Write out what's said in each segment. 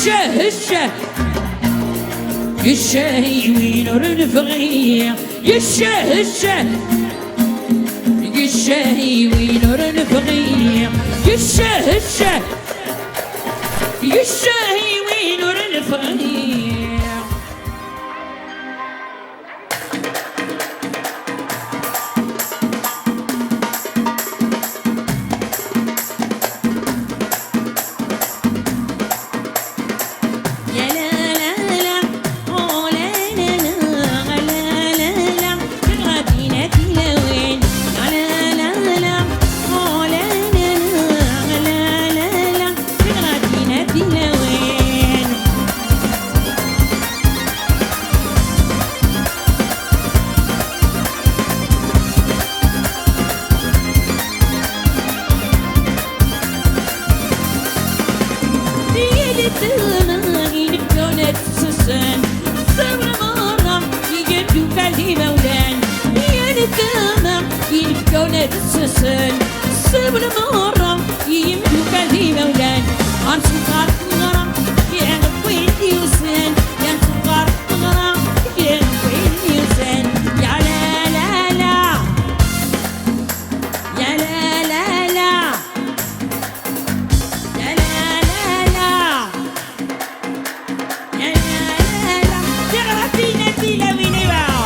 يشه يشه وينور الفغير يشه يشه وينور الفغير يشه يشه وينور الفغير سبنا مرة يمدو كذي مولان عن سقار غرام يغفين يوسان يا سقار غرام يغفين يوسان يا لا لا لا يا لا لا لا يا لا لا لا يا لا لا لا تغرى فينا تيلا ويني بقى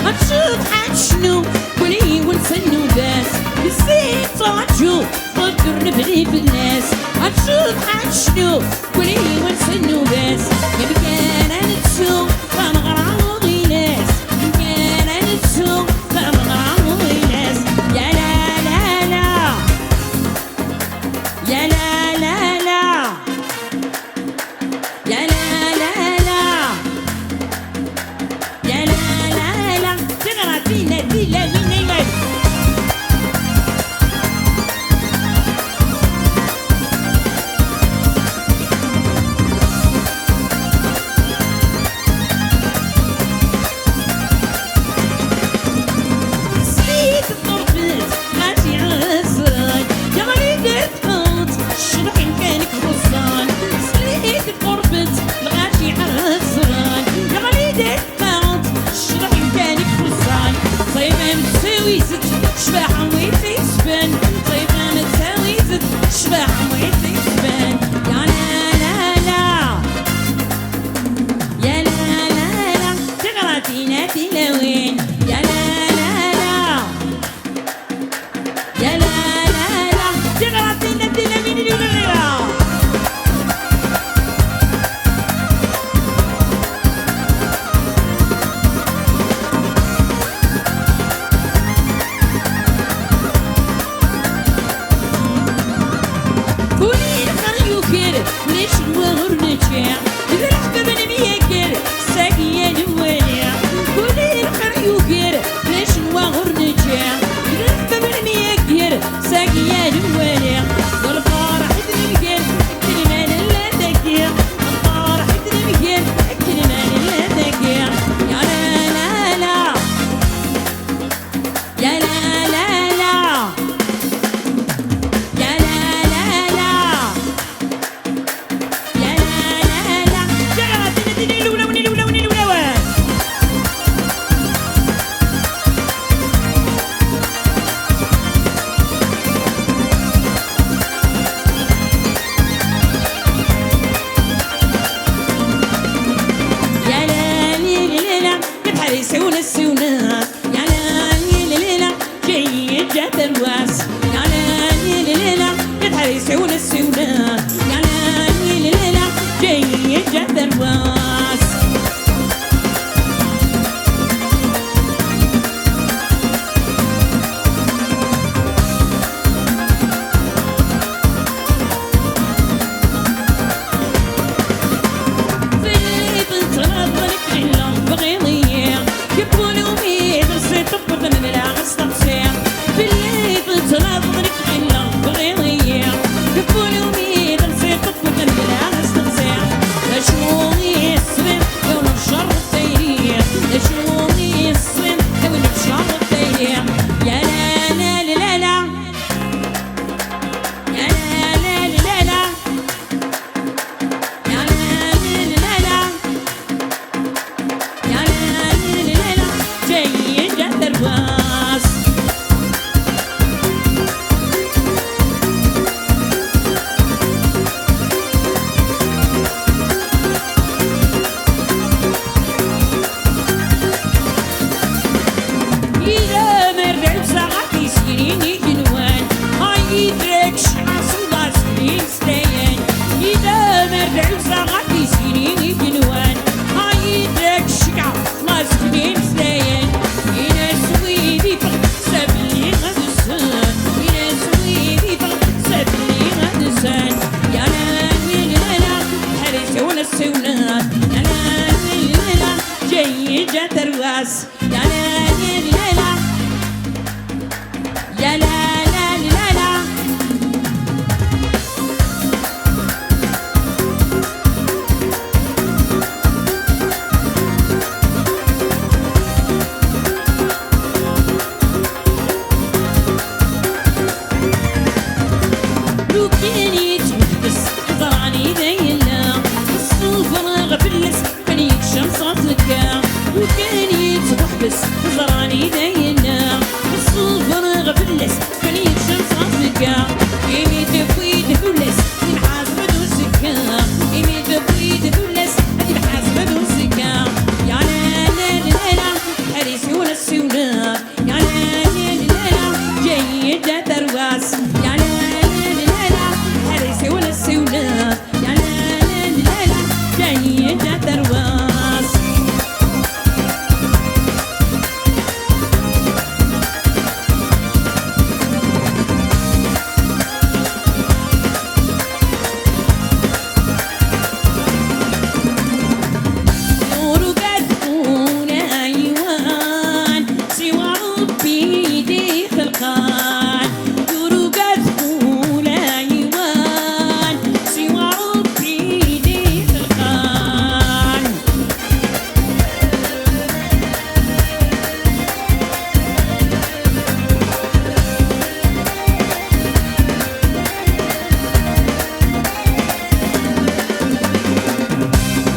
هتشوف حشنو ولي ونسنو بس نسيت رجو فكر نبني بالناس هتشوف حشنو ولي ونسنو بس يا مكان نتشوف فمغرام وغيلاس مكان نتشوف فمغرام وغيلاس يا لا لا لا يا لا لا لا يا لا لا لا يا لا Dile, dile, dile. سليت الطربت ماشي عزران يا غريب تفوت الشبح كانك غصان سليت الطربت ماشي عزران يا غريب تفوت الشبح كانك غصان طيبة متساوي زد شباح ويتي يسبان طيبة متساوي زد شباح ويتي يسبان يا لا لا لا يا لا لا لا تغرى فينا تلاوين يا لا لا لا يا لا لا لا تغرى فينا تلاوين اليوم وليش نوهر نجاح إذا الحباب أنا مياكر ساقية نواليع ولي الخير يوكر ليش نوهر نجاح إذا الحباب أنا مياكر ساقية نواليع والفرح تنمكر كلمان لا تكير والفرح تنمكر كلمان لا تكير يا لا لا لا يا لا لا لا يا لا لا لا يسوون السونات يا ليلي ليلة جاي جاب الواس يا ليلي ليلة يتحر يسوون السونات يا ليلي ليلة جاي جاب الواس بالليل تنظرك إلا بغيضية يقولوا مين جات رواس يا لا لا لا يا لا لا لا لا لو كان يتوحبس ضراني دايلا الصوفر غفلس كان يكشم صوتك لو كان يتوحبس ضراني دايلا الصوفر غفلس كان يكشم صوتك إيمي تفويد فلس هدي محاسبة دوسك إيمي تفويد فلس هدي محاسبة دوسك يا لا لا لا لا حريسي ولا السودان يا لا لا لا لا جاي جات رواس يا لا حريسي ولا السودان يا لا لا لا لا جاي جات رواس نور قدون أيوان سوى ربي دي خلقان نور قدون أيوان سوى ربي دي خلقان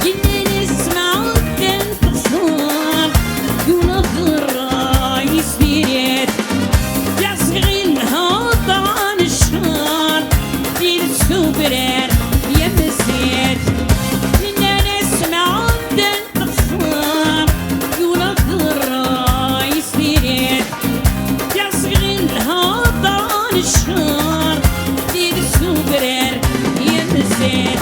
جنن اسمع التنفصار يقول الرايس بيريت يا صغير الهوط عن الشهر دير السوبرير يا مسيت جنن اسمع التنفصار يقول الرايس بيريت يا صغير الهوط عن الشهر دير السوبرير يا مسيت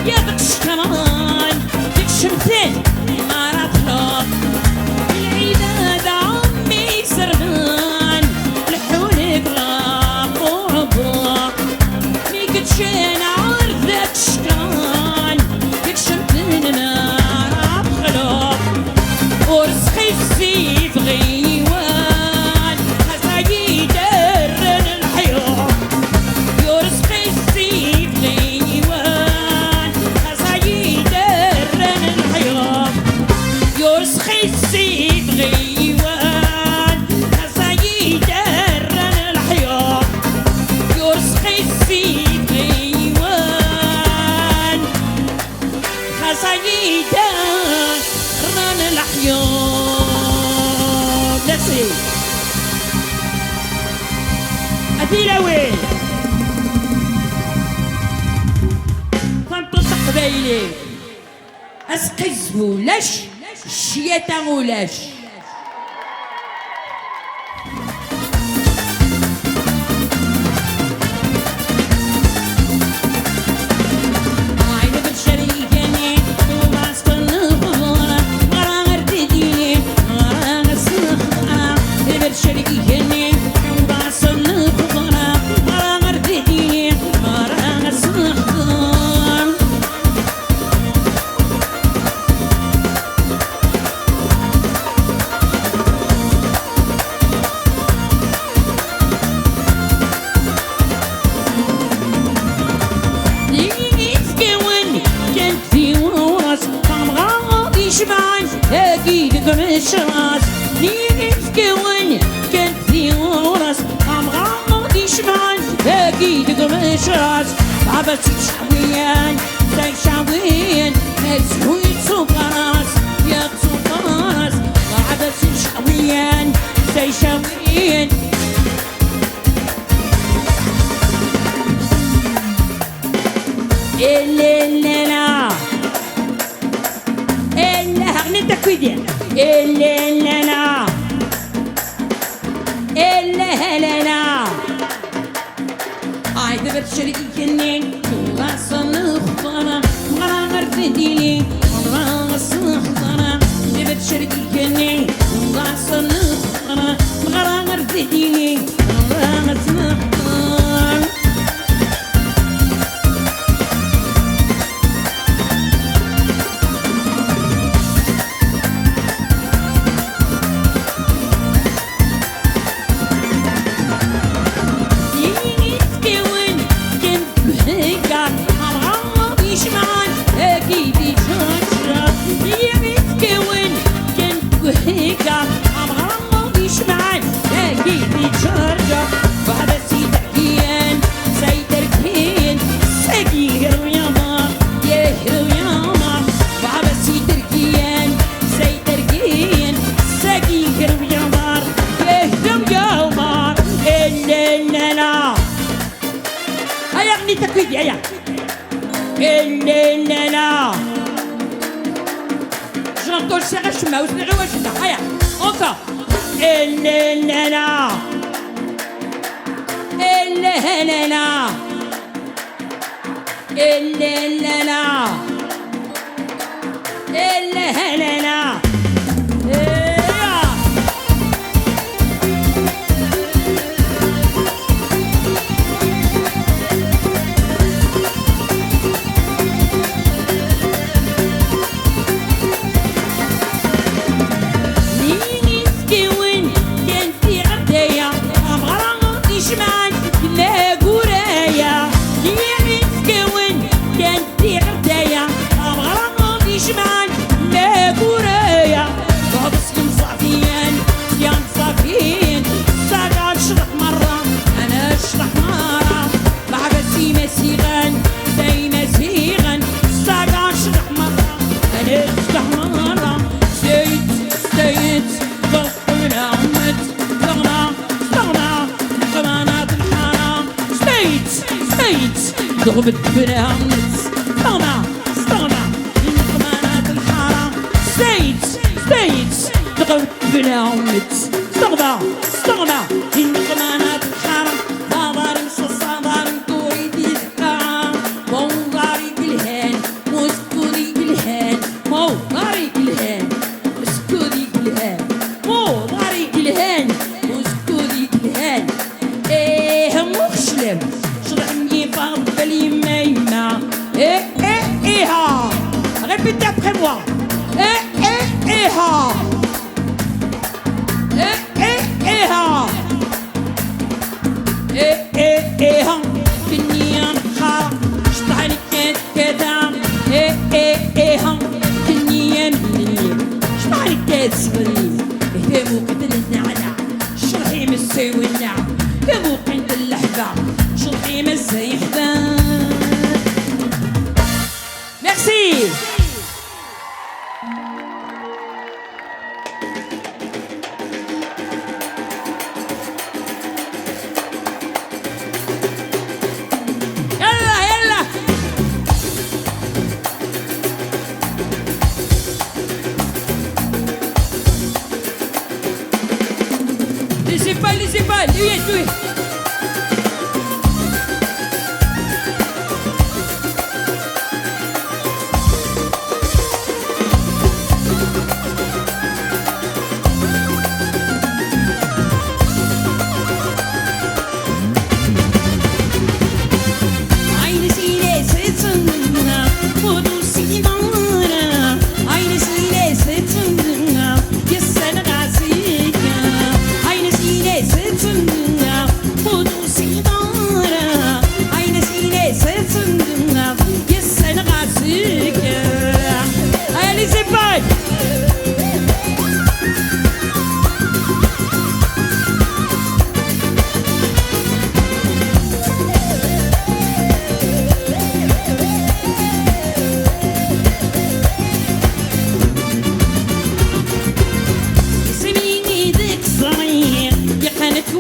يا بكش كمان تكشمتين ما راتخاف العيداد عمي سرغان لحولك غاق وعباق ميكتشين عرفك شكان تكشمتين نار بخلاف ورسخي السيف غيوان خزايي درن الحياة يرسخي السيف غيوان خزايي درن الحياة يرسخي السيف غيوان خزايي درن الحياة يرسخي السيف غيوان خزايي درن الحياة نسي أدينا وين طنطو قبايلي أسقز ولاش الشياطة ولاش عينك الشريكاني وباس كل خضرة غرا تديني غرا الصخرة عينك الشريكاني وباس كل خضرة غرا تديني غرا الصخرة أكيد قمش راس نيجي تكون كنت في ورس عم غامض يشمعن أكيد قمش راس بابا شاويان زي شاويان مسوي صبراس يا صبراس بابا شاويان زي شاويان الليلة هغني تكويدين الليلة عايدة بتشريكني غاصن خطرة مغرا غرفديني مغرا غاصن خطرة عايدة بتشريكني غاصن خطرة مغرا غرفديني مغرا غاصن خطرة تكويد يا الليلة جنطول سيغا شما وسنعو وشنا هيا انت الليلة الليلة الليلة الليلة ضربت برامت استغنى من قمانات الحارة ستيت ضربت برامت استغنى من قمانات الحارة ضار مصصة ضار مدوري بالكام موضاري بالهان مسكوري بالهان موضاري بالهان مسكوري بالهان موضاري بالهان مسكوري بالهان ايه مخشلم Répétez après moi. Ha. Ha. Ha. Kenyan ha. Shtani kedam. Ha. Kenyan. Shtani kedsbri. Hemu qdel na'la. شرحي مسوي النعم. هemu قند اللحبة. شرحي مزيحبة. Merci. Laissez pas, lui.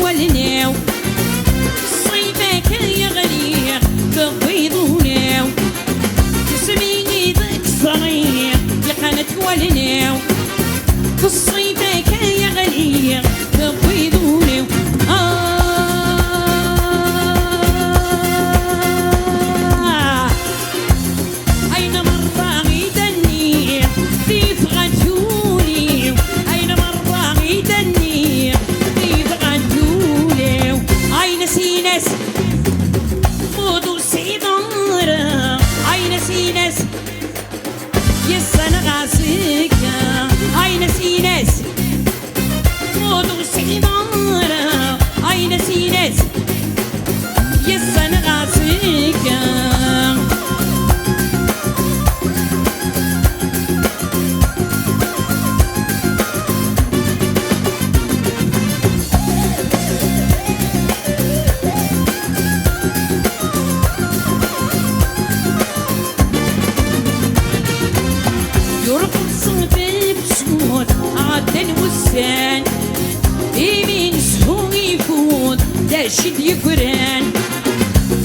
ولناو الصيفة كان يغلي ببيضوناو تسميني ذاك صغير يقنت ولناو الصيفة كان يغلي ببيضوناو شد يقران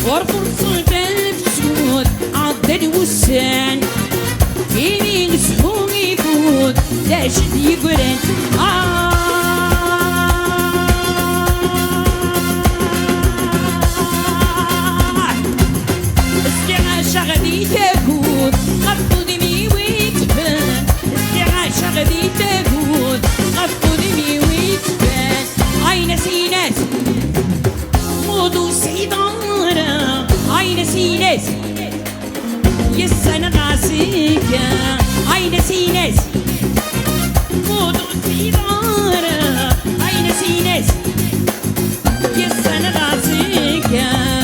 ورفض صوت الفسود عضل وسان يمين سحوم يفوت لا شد يقران استعاشة غدي تفوت غفو دمي ويتفان استعاشة غدي تفوت غفو دمي ويتفان عين سينات مودو سيدارة عين سيناس يسن غاسيكا عين سيناس مودو سيدارة عين سيناس يسن غاسيكا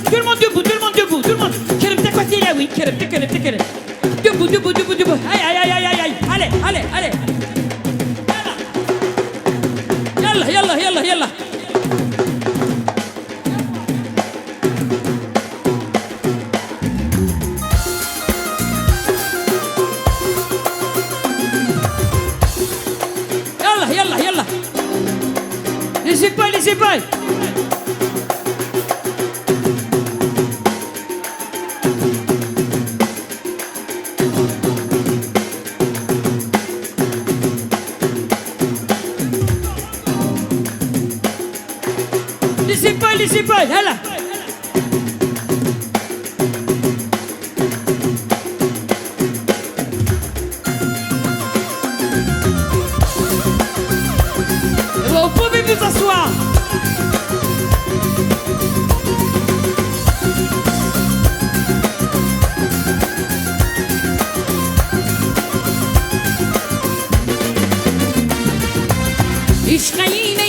tout le monde debout, tout le monde debout, tout le monde. Oui, debout, debout, debout, debout. Aïe. Allez. Yalla. Yalla. Les épaules. Les épaules, هلا vous pouvez vous asseoir.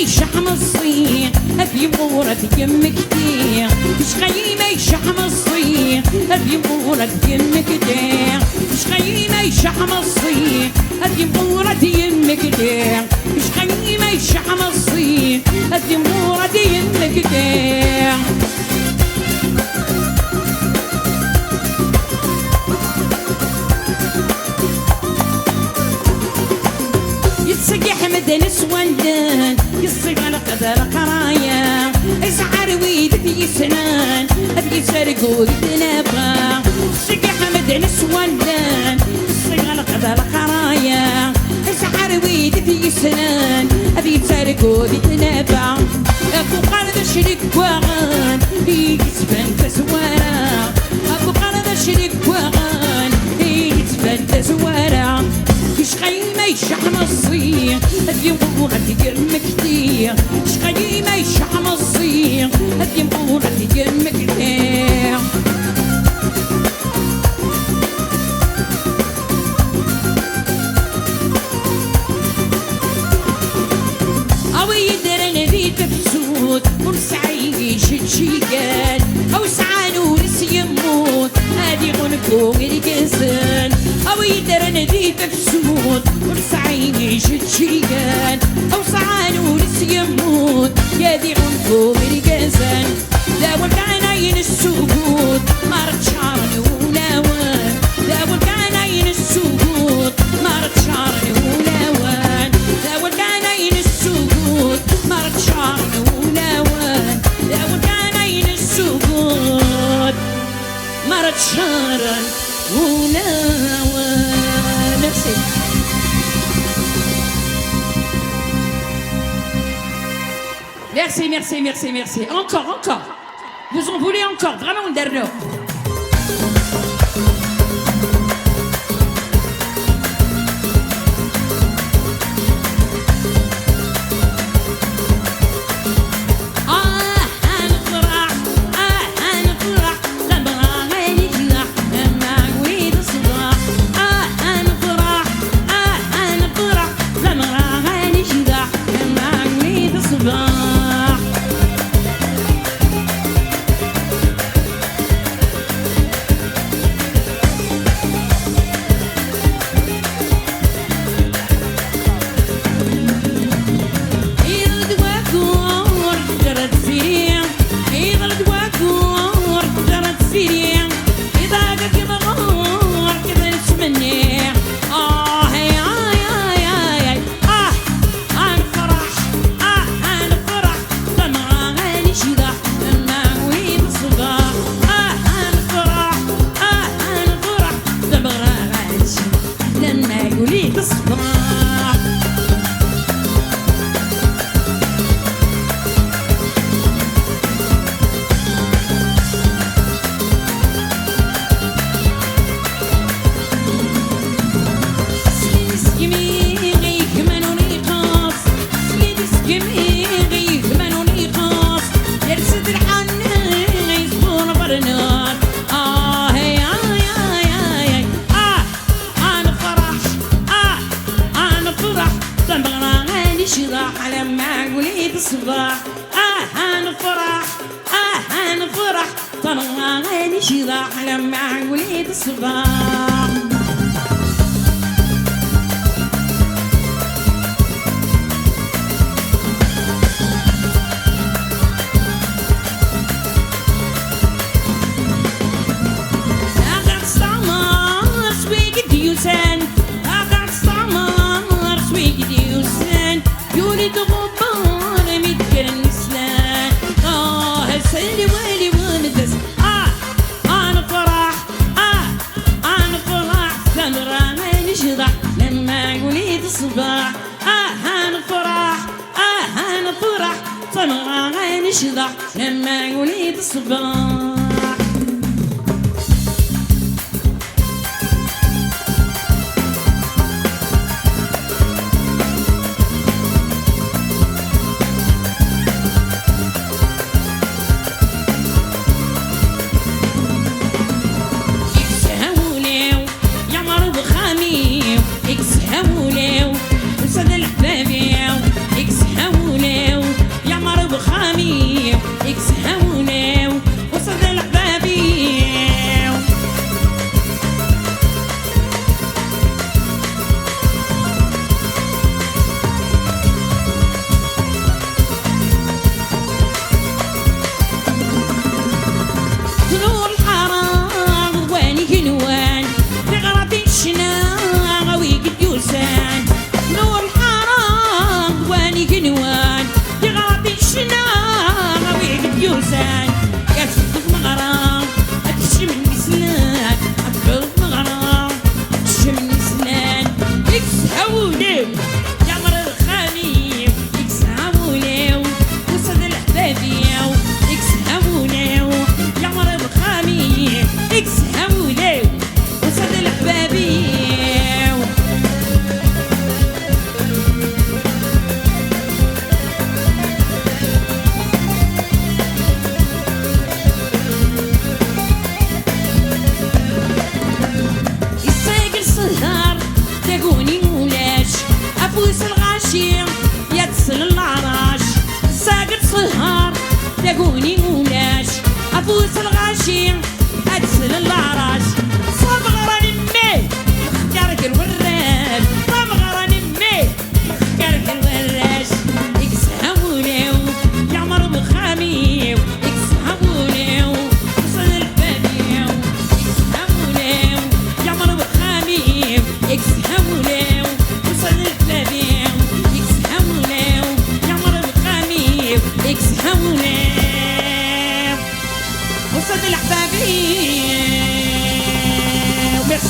شحم الصين هذي مورة يم كتير شقيمة شحم الصين هذي مورة يم كتير شقيمة شحم الصين هذي مورة يم كتير شقيمة شحم الصين هذي مورة يم كتير يتسقي حمد نسوان يصيغ قدر قرايا اسعار ويد في سنان ابي سرقو يتنابا سقي حمد نسوان يصيغ قدر قرايا اسعار ويد في سنان ابي سرقو يتنابا ابو قلب شريك واغان يتبان تزوارا ابو قلب شريك واغان يتبان تزوارا شقيمة شحم الصين هذي مورة يم كتير شقيمة شحم الصين هذي مورة يم كتير أوي يدرن ذي تفسود ونسعيش الشيقان أو سعانو نسي يموت هذي غنكو الجسن أو ويدرن ذي تفسود ورسعيني شتشيان أو صعان ورس يموت يدي عنفو مرقزان داول كعناين السجود مرت شعرني ونوان داول كعناين السجود مرت شعرني ونوان داول كعناين السجود مرت شعرني ونوان داول كعناين السجود مرت شعرني ونوان. Merci. Merci, merci, merci, merci. Encore, encore. Vous en voulez encore, vraiment une dernière. الصباح هنفرح هنفرح طلع عيني شراح لما وليد الصباح. هنفرح طلع عيني شراح لما وليد الصباح. تلاقوني مولاش أفوس الغاشي أدسل العراش صبغ راني مي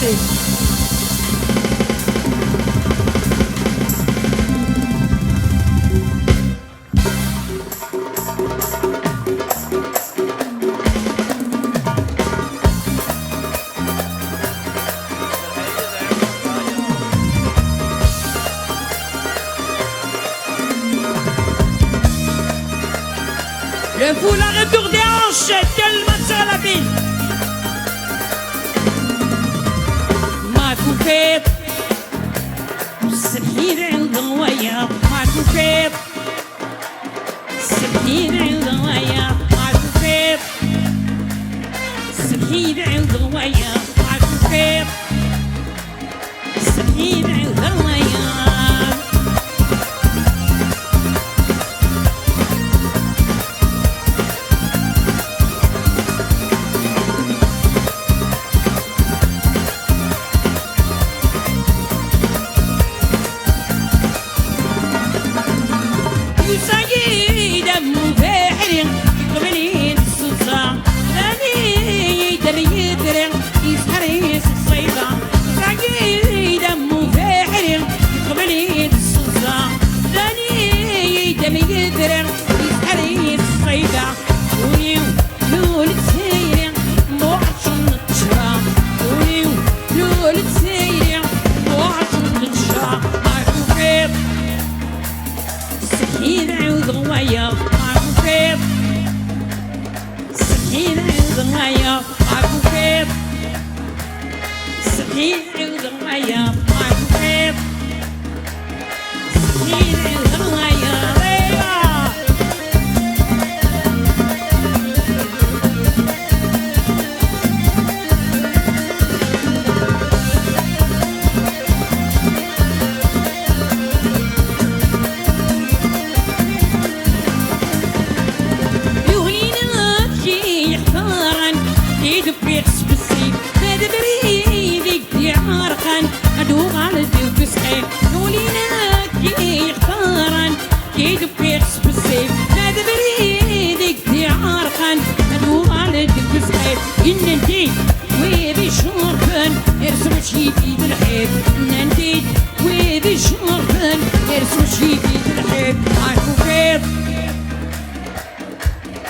merci. Le foulard retour des hanches, tellement sur la ville. ما كفيت سبحين عند الويا ما كفيت سبحين عند الويا ما كفيت سبحين عند الويا ما كفيت سبحين عند الويا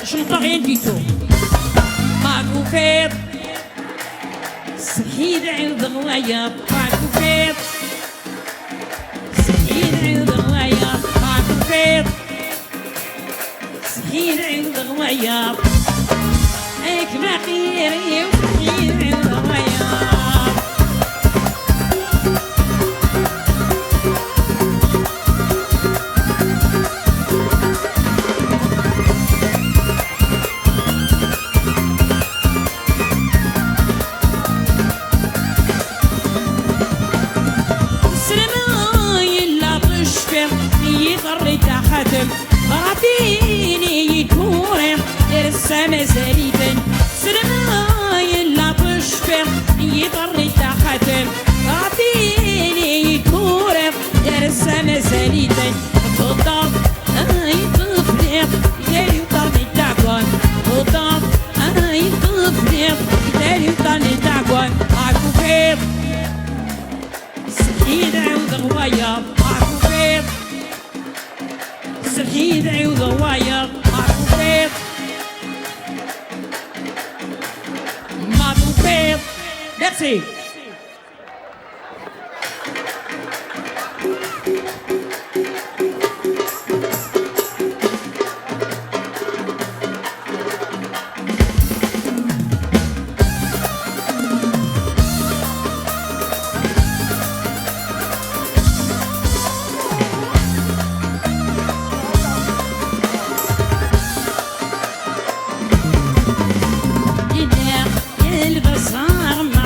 Je n'entends rien du tout. ما كفيت سحيد عند الغياب ما كفيت سحيد عند الغياب ما كفيت سحيد عند الغياب هيك ما خيري وسحيد عند الغياب رافيني يكورم السما زريبا سرماي لا تشفر يضر تحتم رافيني يكورم السما زريبا تضاف اي تفرق يدير يضر تعقون تضاف اي تفرق يدير يضر تعقون اكو فيض سحيد عود غوايه اكو فيض سحيد عود غوايه اكو فيض اكو فيض Merci. البصار ما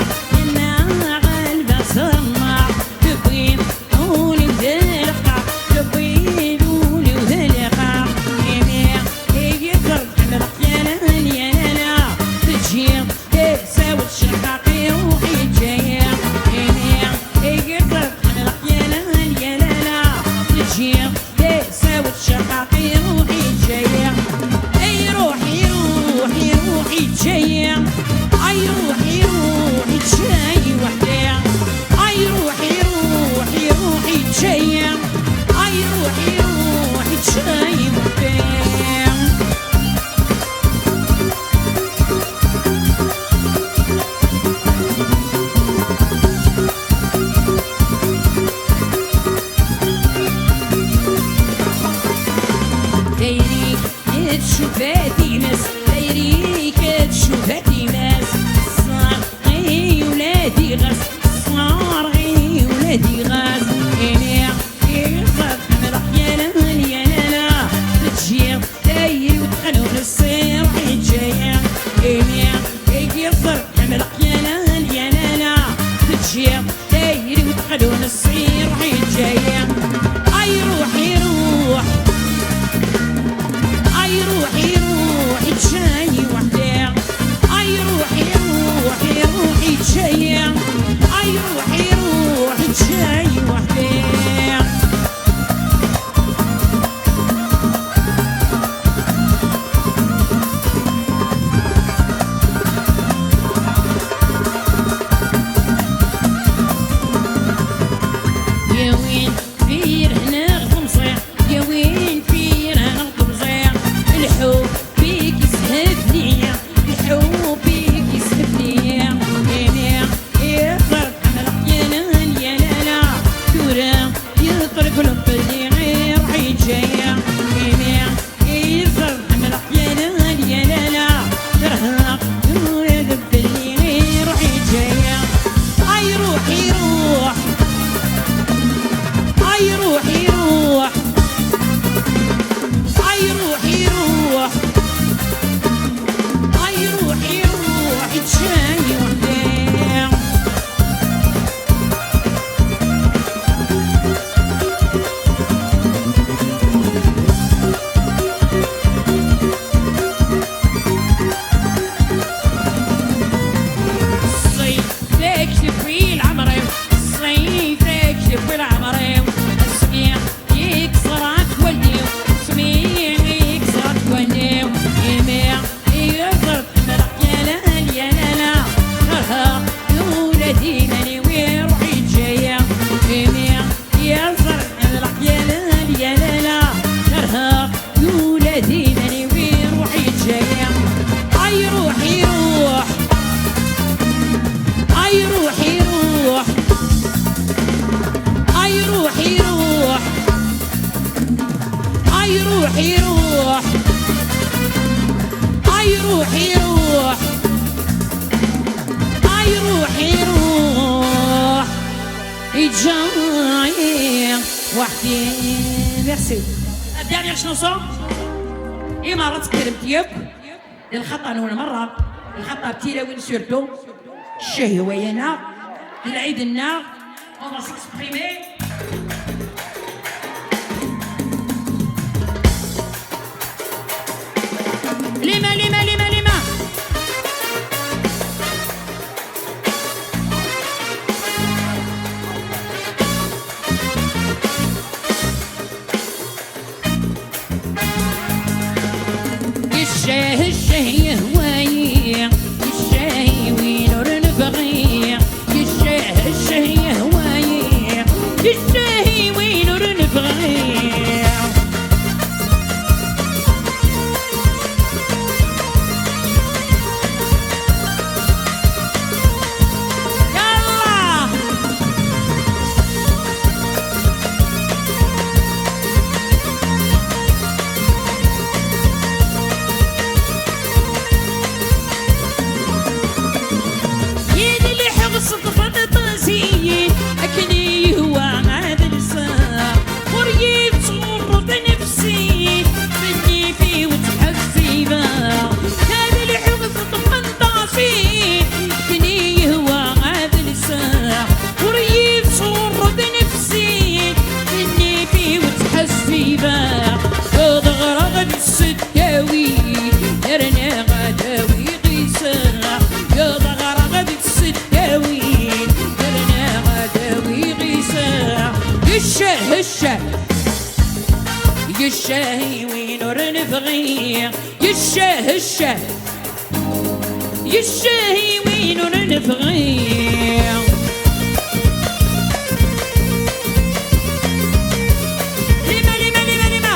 يروح اي روح يروح اي روح يروح اي روح يروح يتشاني وحدي يروح يروح اي روح يروح اي روح يروح يجاي وحدي. ميرسي. La dernière chanson إمارة كرمتيب للخطأ نون مرة الخطأ بتيلاوين سورتو الشهي ويانا العيد النار on va s'exprimer. لما لما لما لما الشاي هواي الشاي وينور نبغي الشاي هواي الشاي وينور نبغي الشاي وينور نبغي الشاي وينور نبغي لما لما لما لما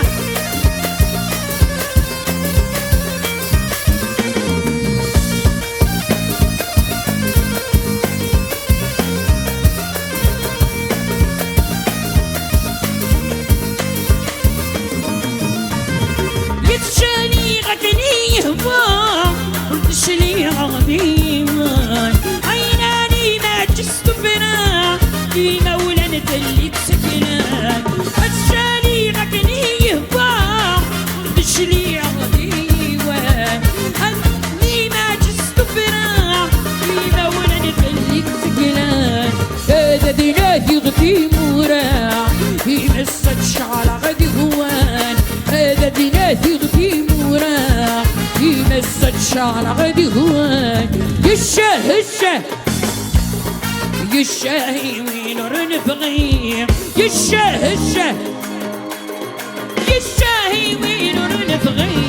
يتشاني غكني يهوى ولتشلي عظيما عيناني ما جست بنا في مولا اللي تسكنا يتشاني غكني يهوى ولتشلي عظيما عيناني ما جست بنا في مولا اللي تسكنا هذا ديناتي غدي مورا في مسة شعر غدي هوان هذا ديناتي غدي مورا في مسة شعر غدي هوان الشاي وينور نبغي الشاي وينور نبغي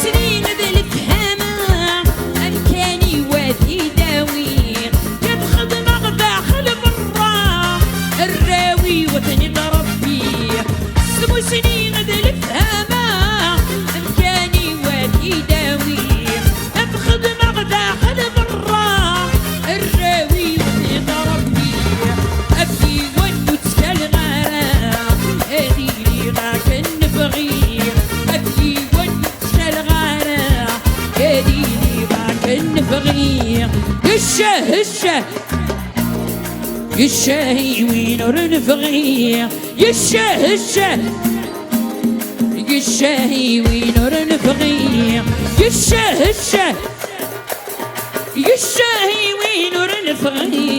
سنين بالفهامة أمكاني وادي داوي يبخذ مغبع خلف الراح الراوي وثني ربي سنين بالفهامة الشه الشاهي وين رنفغي الشه الشاهي وين رنفغي الشه الشاهي وين رنفغي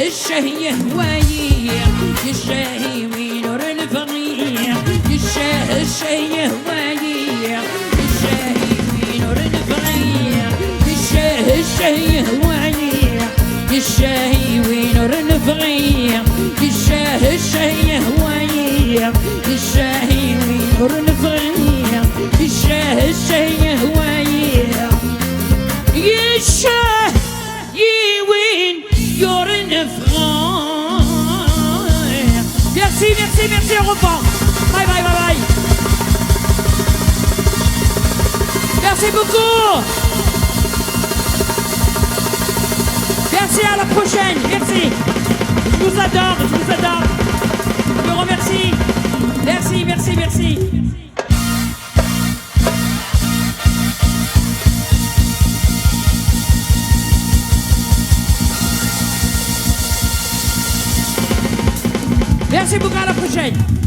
الشهي هوايي الشهي وين رنفغي الشهي هوايي الشهي وين رنفغي الشهي هوايي الشهي وين رنفغي الشهي هوايي الشهي وين رنفغي الشهي هوايي الشهي وين يورن فران. Merci, on repart. Bye. Merci beaucoup. Merci, à la prochaine. Merci. Je vous adore. Je vous remercie. Merci. Merci beaucoup, à la prochaine.